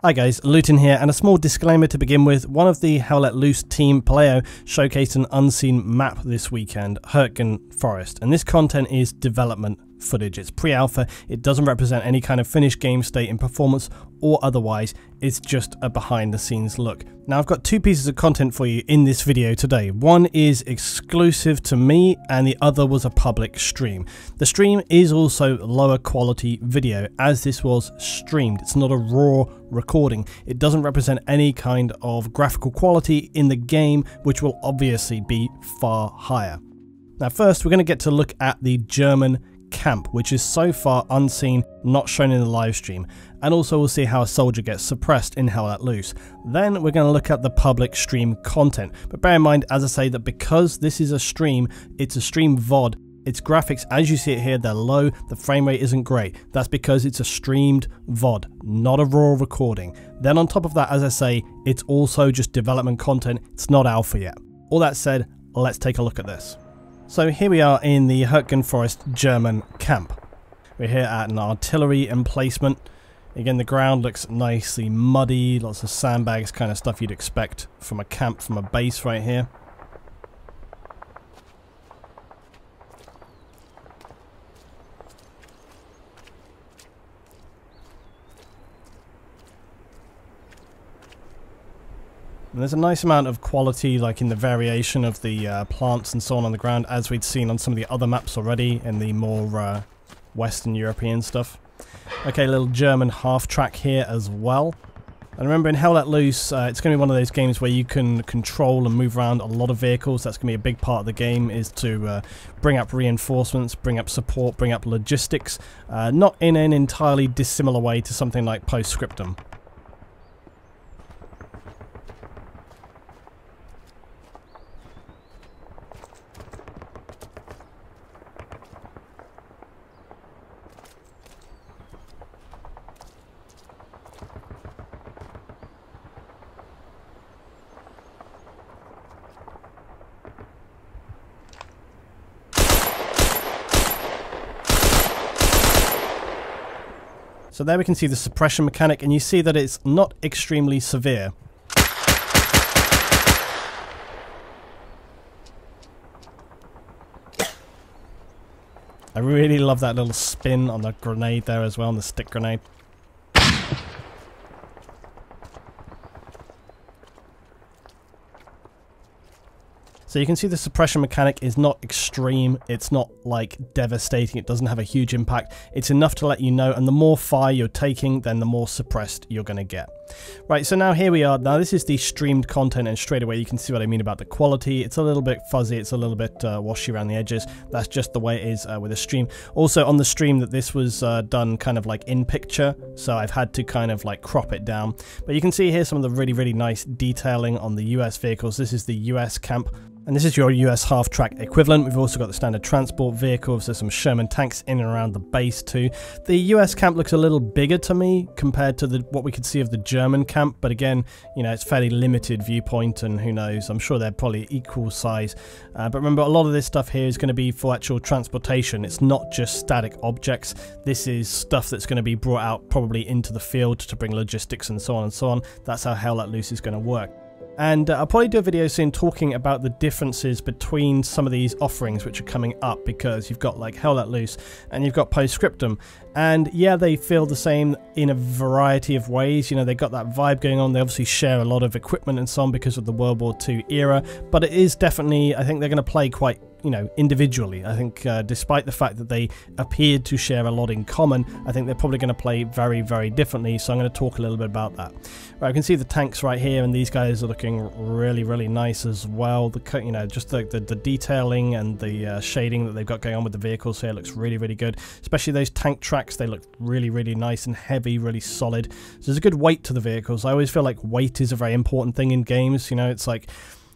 Hi guys, Luton here, and a small disclaimer to begin with. One of the Hell Let Loose team, Paleo, showcased an unseen map this weekend, Hürtgen Forest, and this content is development footage. It's pre-alpha, it doesn't represent any kind of finished game state in performance or otherwise, it's just a behind the scenes look. Now I've got two pieces of content for you in this video today. One is exclusive to me and the other was a public stream. The stream is also lower quality video as this was streamed. It's not a raw recording. It doesn't represent any kind of graphical quality in the game, which will obviously be far higher. Now first we're going to get to look at the German camp, which is so far unseen, not shown in the live stream, and also we'll see how a soldier gets suppressed in Hell Let Loose. Then we're going to look at the public stream content, but bear in mind, as I say, that because this is a stream, it's a stream VOD, its graphics, as you see it here, they're low, the frame rate isn't great. That's because it's a streamed VOD, not a raw recording. Then on top of that, as I say, it's also just development content, it's not alpha yet. All that said, let's take a look at this. So here we are in the Hürtgen Forest German camp. We're here at an artillery emplacement. Again, the ground looks nicely muddy, lots of sandbags, kind of stuff you'd expect from a camp, from a base right here. And there's a nice amount of quality, like in the variation of the plants and so on the ground, as we'd seen on some of the other maps already in the more Western European stuff. Okay, a little German half-track here as well. And remember, in Hell Let Loose, it's going to be one of those games where you can control and move around a lot of vehicles. That's going to be a big part of the game, is to bring up reinforcements, bring up support, bring up logistics, not in an entirely dissimilar way to something like Postscriptum. So there we can see the suppression mechanic, and you see that it's not extremely severe. I really love that little spin on the grenade there as well, on the stick grenade. So you can see the suppression mechanic is not extreme, it's not like devastating, it doesn't have a huge impact, it's enough to let you know, and the more fire you're taking, then the more suppressed you're going to get. Right, so now here we are. Now this is the streamed content, and straight away you can see what I mean about the quality. It's a little bit fuzzy, it's a little bit washy around the edges. That's just the way it is with a stream. Also on the stream that this was done kind of like in picture, so I've had to kind of like crop it down. But you can see here some of the really nice detailing on the US vehicles. This is the US camp. And this is your US half-track equivalent. We've also got the standard transport vehicles. There's some Sherman tanks in and around the base too. The US camp looks a little bigger to me compared to what we could see of the German camp. But again, you know, it's fairly limited viewpoint, and who knows, I'm sure they're probably equal size. But remember, a lot of this stuff here is going to be for actual transportation. It's not just static objects. This is stuff that's going to be brought out probably into the field to bring logistics and so on and so on. That's how Hell Let Loose is going to work. And I'll probably do a video soon talking about the differences between some of these offerings which are coming up, because you've got like Hell Let Loose and you've got Postscriptum, and yeah, they feel the same in a variety of ways. You know, they got that vibe going on. They obviously share a lot of equipment and so on because of the World War II era, but it is definitely, I think they're going to play quite, you know, individually. I think despite the fact that they appeared to share a lot in common, I think they're probably going to play very differently, so I'm going to talk a little bit about that. Right, I can see the tanks right here, and these guys are looking really nice as well. The, you know, just the detailing and the shading that they've got going on with the vehicles here looks really good, especially those tank tracks. They look really nice and heavy, really solid. So there's a good weight to the vehicles. I always feel like weight is a very important thing in games. You know, it's like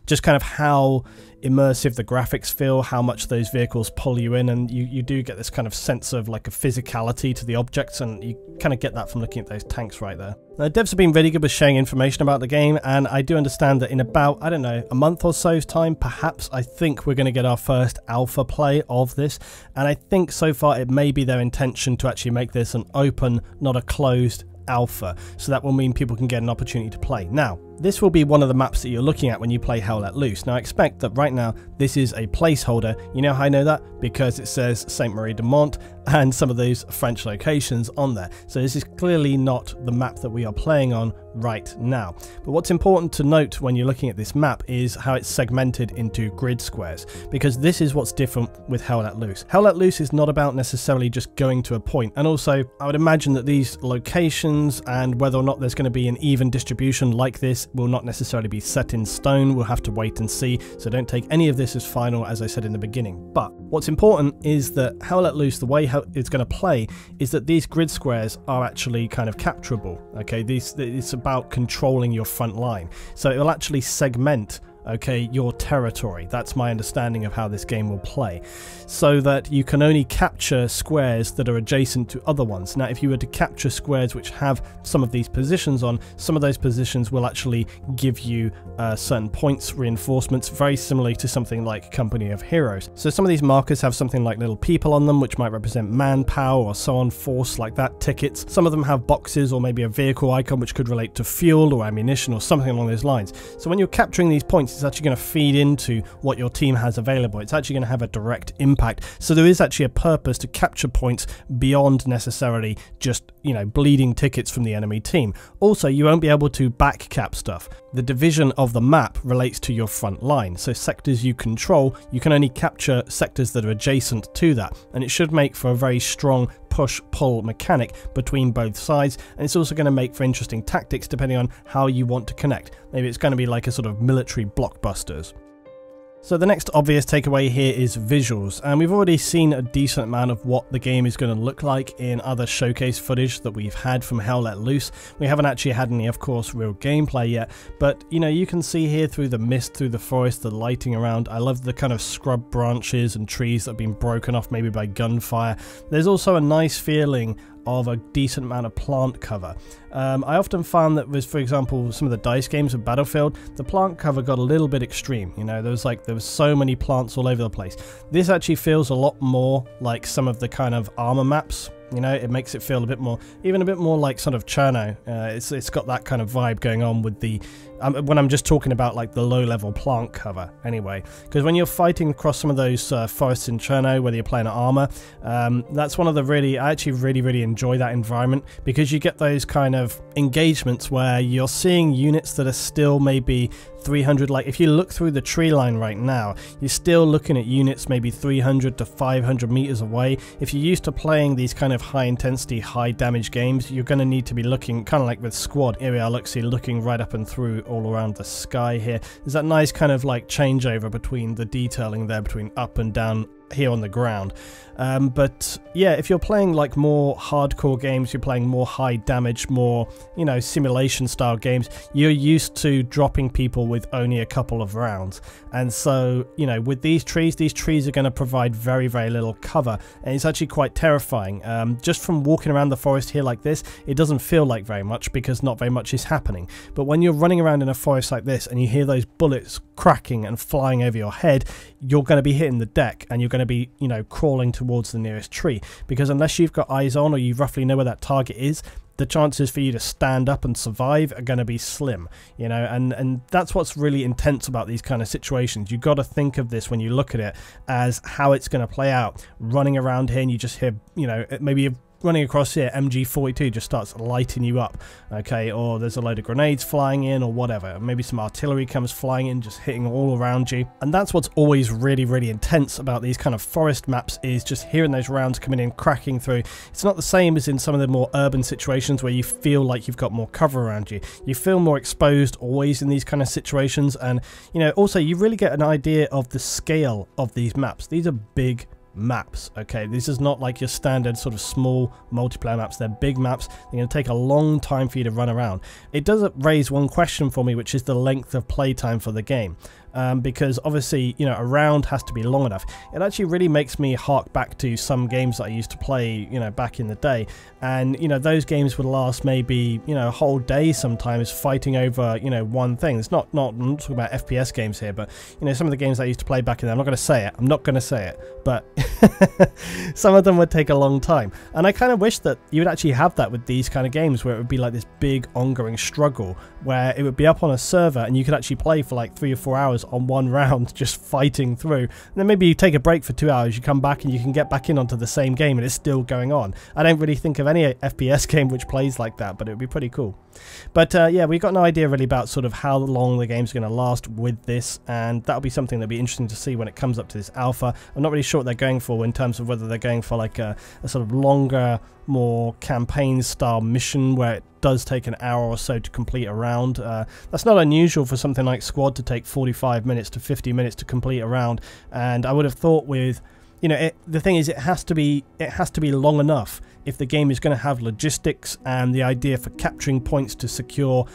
just kind of how immersive the graphics feel, how much those vehicles pull you in, and you do get this kind of sense of like a physicality to the objects, and you kind of get that from looking at those tanks right there. Now, devs have been really good with sharing information about the game, and I do understand that in about, I don't know, a month or so's time, perhaps, I think we're going to get our first alpha play of this, and I think so far it may be their intention to actually make this an open, not a closed alpha, so that will mean people can get an opportunity to play. Now, this will be one of the maps that you're looking at when you play Hell Let Loose. Now, I expect that right now this is a placeholder. You know how I know that? Because it says Saint Marie de Mont and some of those French locations on there. So this is clearly not the map that we are playing on right now. But what's important to note when you're looking at this map is how it's segmented into grid squares, because this is what's different with Hell Let Loose. Hell Let Loose is not about necessarily just going to a point, and also I would imagine that these locations and whether or not there's going to be an even distribution like this will not necessarily be set in stone. We'll have to wait and see, so don't take any of this as final, as I said in the beginning. But what's important is that Hell Let Loose, the way it's going to play is that these grid squares are actually kind of capturable. Okay, it's about controlling your front line, so it will actually segment your territory. That's my understanding of how this game will play, so that you can only capture squares that are adjacent to other ones. Now, if you were to capture squares which have some of these positions on, some of those positions will actually give you certain points reinforcements, very similarly to something like Company of Heroes. So some of these markers have something like little people on them, which might represent manpower or so on, force like that, tickets. Some of them have boxes or maybe a vehicle icon which could relate to fuel or ammunition or something along those lines. So when you're capturing these points, it's actually going to feed into what your team has available. It's actually going to have a direct impact. So there is actually a purpose to capture points beyond necessarily just, bleeding tickets from the enemy team. Also, you won't be able to back cap stuff. The division of the map relates to your front line. So sectors you control, you can only capture sectors that are adjacent to that. And it should make for a very strong push-pull mechanic between both sides, and it's also going to make for interesting tactics depending on how you want to connect. Maybe it's going to be like a sort of military blockbusters. So the next obvious takeaway here is visuals, and we've already seen a decent amount of what the game is going to look like in other showcase footage that we've had from Hell Let Loose. We haven't actually had any, of course, real gameplay yet, but you can see here through the mist, through the forest, the lighting around. I love the kind of scrub branches and trees that have been broken off maybe by gunfire. There's also a nice feeling of a decent amount of plant cover. I often found that with, for example, some of the dice games of Battlefield, the plant cover got a little bit extreme. There was so many plants all over the place. This actually feels a lot more like some of the kind of armor maps. It makes it feel a bit more, even a bit more like sort of Cherno. It's got that kind of vibe going on with the, when I'm just talking about like the low-level plant cover anyway. Because when you're fighting across some of those forests in Cherno, whether you're playing armor, that's one of the I actually really enjoy that environment, because you get those kind of engagements where you're seeing units that are still maybe 300, like if you look through the tree line right now, you're still looking at units maybe 300 to 500 meters away. If you're used to playing these kind of high intensity, high damage games, you're going to need to be looking kind of like with Squad. Here we are, looking right up and through all around the sky here. There's that nice kind of like changeover between the detailing there, between up and down here on the ground. But yeah, if you're playing like more hardcore games, you're playing more high damage, more simulation style games, you're used to dropping people with only a couple of rounds. And so with these trees are going to provide very little cover, and it's actually quite terrifying. Just from walking around the forest here like this, it doesn't feel like very much because not very much is happening. But when you're running around in a forest like this and you hear those bullets cracking and flying over your head, you're going to be hitting the deck, and you're going to be crawling towards the nearest tree, because unless you've got eyes on or you roughly know where that target is, the chances for you to stand up and survive are going to be slim, and that's what's really intense about these kind of situations. You've got to think of this when you look at it as how it's going to play out. Running around here and you just hear, maybe you've running across here, MG42 just starts lighting you up, okay, or there's a load of grenades flying in or whatever, maybe some artillery comes flying in, just hitting all around you. And that's what's always really intense about these kind of forest maps, is just hearing those rounds coming in, cracking through. It's not the same as in some of the more urban situations where you feel like you've got more cover around you. You feel more exposed always in these kind of situations, and also you really get an idea of the scale of these maps. These are big maps, okay? This is not like your standard sort of small multiplayer maps. They're big maps. They're going to take a long time for you to run around. It does raise one question for me, which is the length of playtime for the game. because obviously, you know, a round has to be long enough. It actually really makes me hark back to some games that I used to play, you know, back in the day. And, you know, those games would last maybe, you know, a whole day sometimes fighting over, you know, one thing. It's I'm not talking about FPS games here, but, you know, some of the games I used to play back in there, I'm not going to say it, but some of them would take a long time. And I kind of wish that you would actually have that with these kind of games, where it would be like this big ongoing struggle, where it would be up on a server and you could actually play for like 3 or 4 hours on one round, just fighting through. And then maybe you take a break for 2 hours, you come back and you can get back in onto the same game and it's still going on. I don't really think of any FPS game which plays like that, but it would be pretty cool. But yeah, we've got no idea really about sort of how long the game's going to last with this, and that'll be something that'll be interesting to see when it comes up to this alpha. I'm not really sure what they're going for in terms of whether they're going for like a sort of longer, more campaign style mission where it does take an hour or so to complete a round. That's not unusual for something like Squad to take 45 minutes to 50 minutes to complete a round, and I would have thought with, you know, the thing is, it has to be long enough if the game is going to have logistics and the idea for capturing points to secure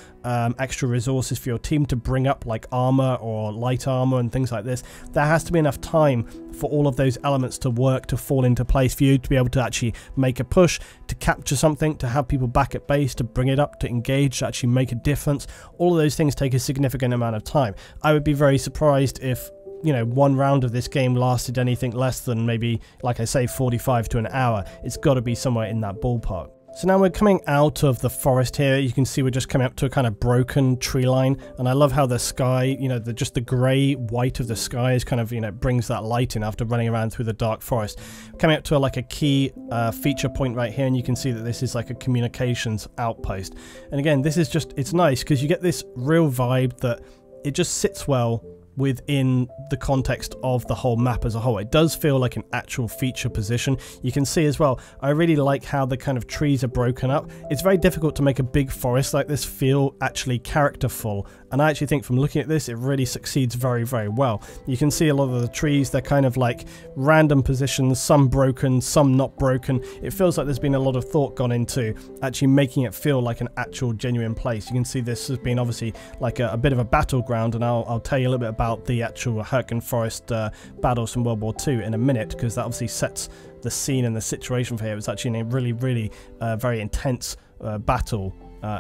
extra resources for your team to bring up, like armor or light armor and things like this. There has to be enough time for all of those elements to work, to fall into place, for you to be able to actually make a push, to capture something, to have people back at base, to bring it up, to engage, to actually make a difference. All of those things take a significant amount of time. I would be very surprised if, you know, one round of this game lasted anything less than maybe, like I say, 45 to an hour. It's got to be somewhere in that ballpark. So now we're coming out of the forest here. You can see we're just coming up to a kind of broken tree line, and I love how the sky, you know, just the grey white of the sky is kind of, you know, brings that light in after running around through the dark forest. Coming up to like a key feature point right here, and you can see that this is like a communications outpost. And again, this is just, it's nice because you get this real vibe that it just sits well within the context of the whole map as a whole. It does feel like an actual feature position. You can see as well, I really like how the kind of trees are broken up. It's very difficult to make a big forest like this feel actually characterful, and I actually think from looking at this, it really succeeds very, very well. You can see a lot of the trees, they're kind of like random positions, some broken, some not broken. It feels like there's been a lot of thought gone into actually making it feel like an actual genuine place. You can see this has been obviously like a bit of a battleground, and I'll tell you a little bit about the actual Hürtgen Forest battles from World War II in a minute, because that obviously sets the scene and the situation for here. It was actually a really, really very intense battle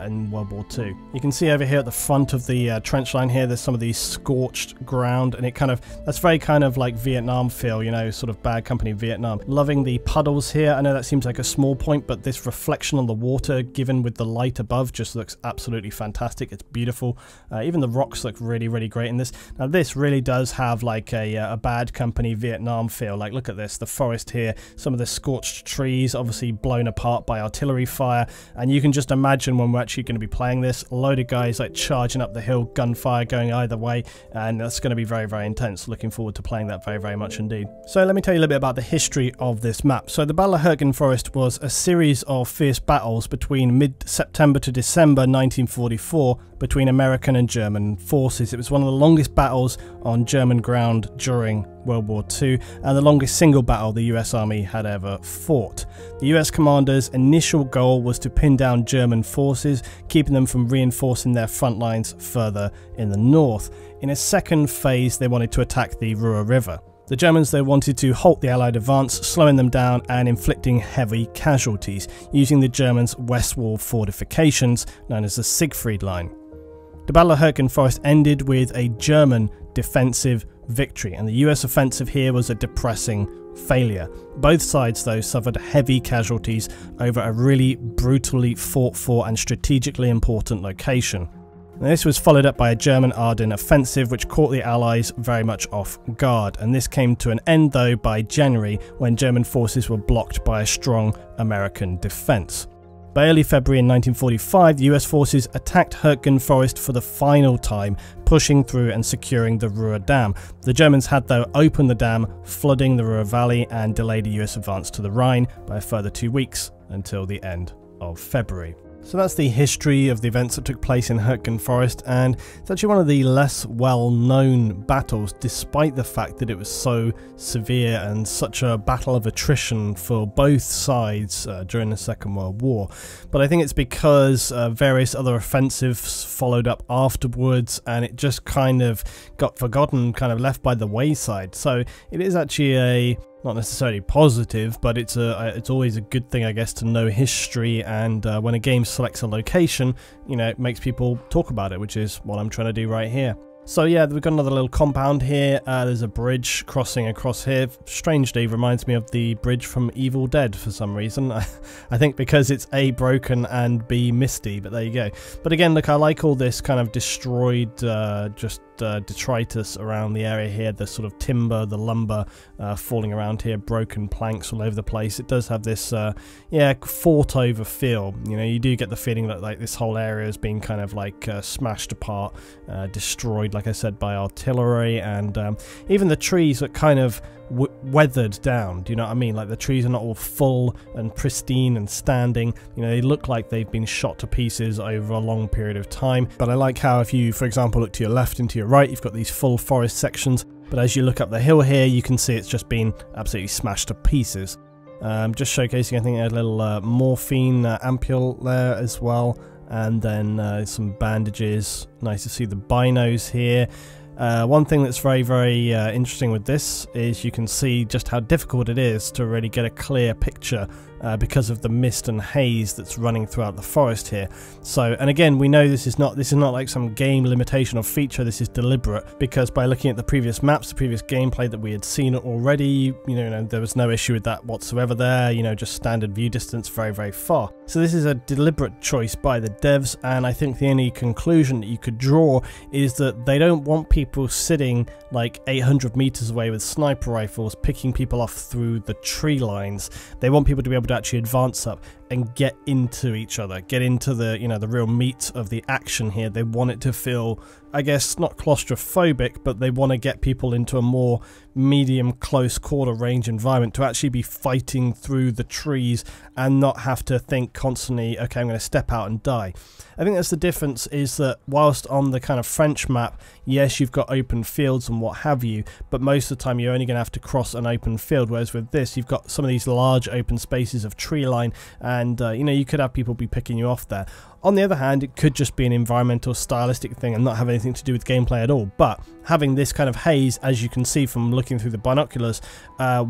in World War II. You can see over here at the front of the trench line here, there's some of these scorched ground, and it kind of, that's very kind of like Vietnam feel, you know, sort of Bad Company Vietnam. Loving the puddles here. I know that seems like a small point, but this reflection on the water given with the light above just looks absolutely fantastic. It's beautiful. Even the rocks look really, really great in this. Now this really does have like a Bad Company Vietnam feel. Like, look at this, the forest here, some of the scorched trees obviously blown apart by artillery fire, and you can just imagine when we're actually going to be playing this, a load of guys like charging up the hill, gunfire going either way, and that's going to be very, very intense. Looking forward to playing that very, very much indeed. So let me tell you a little bit about the history of this map. So the Battle of Hürtgen Forest was a series of fierce battles between mid-September to December 1944 between American and German forces. It was one of the longest battles on German ground during World War II, and the longest single battle the US Army had ever fought. The US commander's initial goal was to pin down German forces, keeping them from reinforcing their front lines further in the north. In a second phase, they wanted to attack the Ruhr River. The Germans, they wanted to halt the Allied advance, slowing them down and inflicting heavy casualties, using the Germans' west wall fortifications, known as the Siegfried Line. The Battle of Hürtgen Forest ended with a German defensive victory, and the US offensive here was a depressing failure. Both sides, though, suffered heavy casualties over a really brutally fought for and strategically important location. Now, this was followed up by a German Ardennes offensive which caught the Allies very much off guard, and this came to an end though by January, when German forces were blocked by a strong American defence. By early February in 1945, the US forces attacked Hürtgen Forest for the final time, pushing through and securing the Ruhr Dam. The Germans had though opened the dam, flooding the Ruhr Valley, and delayed the US advance to the Rhine by a further 2 weeks until the end of February. So that's the history of the events that took place in Hürtgen Forest, and it's actually one of the less well-known battles, despite the fact that it was so severe and such a battle of attrition for both sides during the Second World War. But I think it's because various other offensives followed up afterwards, and it just kind of got forgotten, kind of left by the wayside. So it is actually a not necessarily positive, but it's always a good thing, I guess, to know history, and when a game selects a location, you know, it makes people talk about it, which is what I'm trying to do right here. So yeah, we've got another little compound here. There's a bridge crossing across here. Strangely reminds me of the bridge from Evil Dead for some reason. I think because it's A, broken, and B, misty, but there you go. But again, look, I like all this kind of destroyed detritus around the area here, the sort of timber, the lumber falling around here, broken planks all over the place. It does have this yeah, fought over feel. You know, you do get the feeling that like this whole area is being kind of like smashed apart, destroyed, like I said, by artillery, and even the trees are kind of weathered down. Do you know what I mean? Like the trees are not all full and pristine and standing. You know, they look like they've been shot to pieces over a long period of time. But I like how if you, for example, look to your left and to your right, you've got these full forest sections. But as you look up the hill here, you can see it's just been absolutely smashed to pieces. Just showcasing, I think, a little morphine ampule there as well. And then some bandages. Nice to see the binos here. One thing that's very, very interesting with this is you can see just how difficult it is to really get a clear picture because of the mist and haze that's running throughout the forest here. So, and again, we know this is not like some game limitation or feature. This is deliberate, because by looking at the previous maps, the previous gameplay that we had seen already, you know, there was no issue with that whatsoever there. You know, just standard view distance, very, very far. So this is a deliberate choice by the devs, and I think the only conclusion that you could draw is that they don't want people sitting like 800 meters away with sniper rifles picking people off through the tree lines. They want people to be able to actually advance up and get into each other, get into the, you know, the real meat of the action here. They want it to feel, I guess, not claustrophobic, but they want to get people into a more medium close quarter range environment to actually be fighting through the trees and not have to think constantly, okay, I'm going to step out and die. I think that's the difference, is that whilst on the kind of French map, yes, you've got open fields and what have you, but most of the time you're only going to have to cross an open field, whereas with this, you've got some of these large open spaces of tree line, and you know, you could have people be picking you off there. On the other hand, it could just be an environmental stylistic thing and not have anything to do with gameplay at all, but having this kind of haze, as you can see from looking through the binoculars,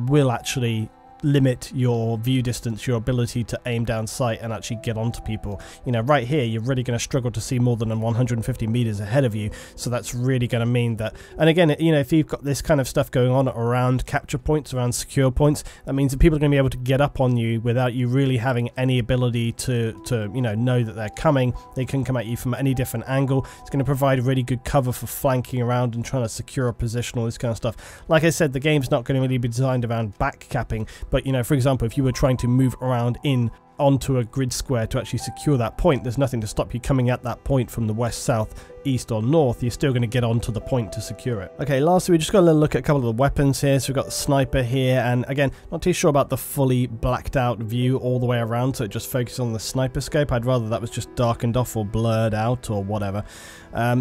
will actually limit your view distance, your ability to aim down sight and actually get onto people. You know, right here, you're really going to struggle to see more than 150 meters ahead of you, so that's really going to mean that, and again, you know, if you've got this kind of stuff going on around capture points, around secure points, that means that people are going to be able to get up on you without you really having any ability to you know that they're coming. They can come at you from any different angle. It's going to provide really good cover for flanking around and trying to secure a position, all this kind of stuff. Like I said, the game's not going to really be designed around back capping, but you know, for example, if you were trying to move around in onto a grid square to actually secure that point, there's nothing to stop you coming at that point from the west, south, east or north. You're still going to get onto the point to secure it. Okay, lastly, we just got a little look at a couple of the weapons here. So we've got the sniper here, and again, not too sure about the fully blacked out view all the way around, so it just focuses on the sniper scope. I'd rather that was just darkened off or blurred out or whatever.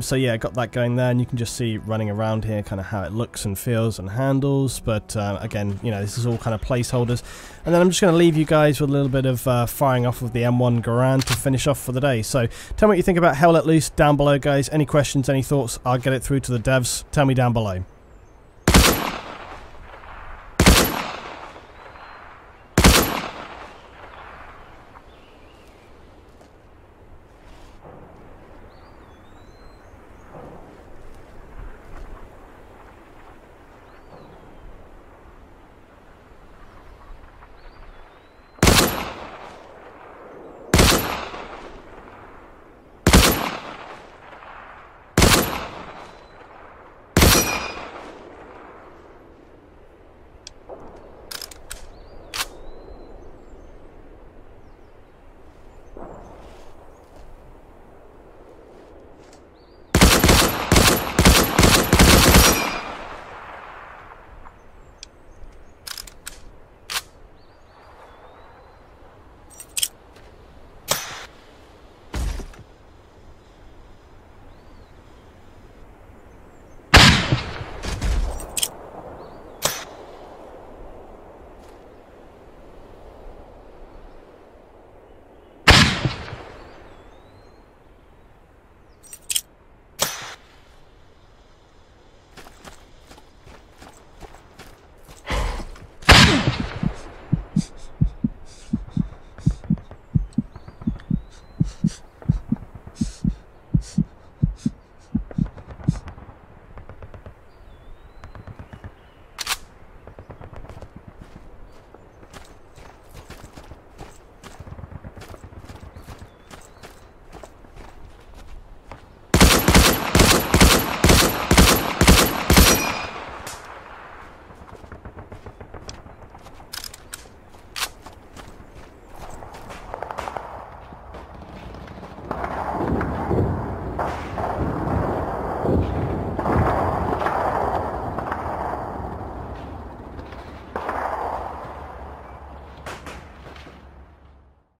So yeah, got that going there, and you can just see running around here kind of how it looks and feels and handles. But again, you know, this is all kind of placeholders. And then I'm just going to leave you guys with a little bit of firing off of the M1 Garand to finish off for the day. So tell me what you think about Hell Let Loose down below, guys. Any questions, any thoughts? I'll get it through to the devs. Tell me down below.